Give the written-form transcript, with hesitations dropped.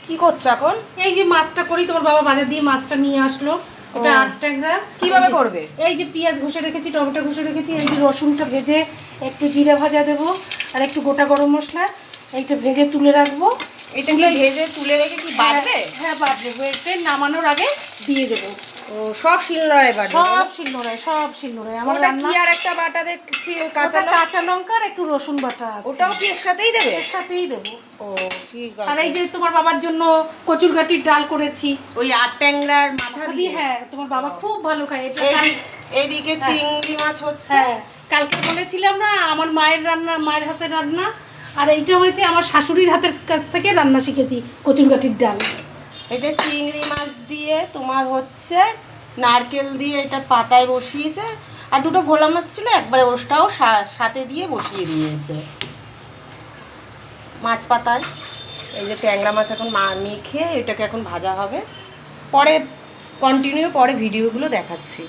কি করছো এখন? এই যে মাছটা করি, তোমার বাবা বাজার দিয়ে মাছটা নিয়ে আসলো। এটা 8 ট্যাংরা। কিভাবে করবে? এই যে পেঁয়াজ ঘষে রেখেছি, টমেটো ঘষে রেখেছি, এই যে রসুনটা ভেজে একটু জিরা ভাজা দেবো আর একটু গোটা গরম মশলা এইটা ভেজে তুলে রাখবো। এটা কি ভেজে তুলে রেখে কি বাটবে? হ্যাঁ বাটবো, এটা নামানোর আগে দিয়ে দেবো। ও সব শিলনোড়ায় বাটবে? সব শিলনোড়ায় আমার ওটা রান্না। কি আর একটা বাটা দেখছি কাঁচা লঙ্কা আর একটু রসুন বাটা আছে। ওটাও কি এর সাথেই দেবে? এর সাথেই দেবো। ও ঠিক আর আছে। এই যে তোমার বাবার জন্য কচুরগাটির ডাল করেছি ওই 8 ট্যাংরার মাথা দিয়ে? হ্যাঁ, তোমার বাবা খুব ভালো খায় এটা। এইদিকে চিংড়ি মাছ হচ্ছে। হ্যাঁ, কালকে বলেছিলাম না আমার মায়ের রান্না, মায়ের হাতের রান্না। আর এইটা হয়েছে আমার শাশুড়ির হাতের কাছ থেকে রান্না শিখেছি, কচুরগাটির ডাল। এটা চিংড়ি মাছ দিয়ে তোমার হচ্ছে নারকেল দিয়ে এটা পাতায় বসিয়েছে। আর দুটো ভোলা মাছ ছিল, একবারে ওটাও সাথে দিয়ে বসিয়ে দিয়েছে মাছ পাতার। এই যে ট্যাংরা মাছ এখন মেখে এটাকে এখন ভাজা হবে। পরে কন্টিনিউ পরে ভিডিওগুলো দেখাচ্ছি।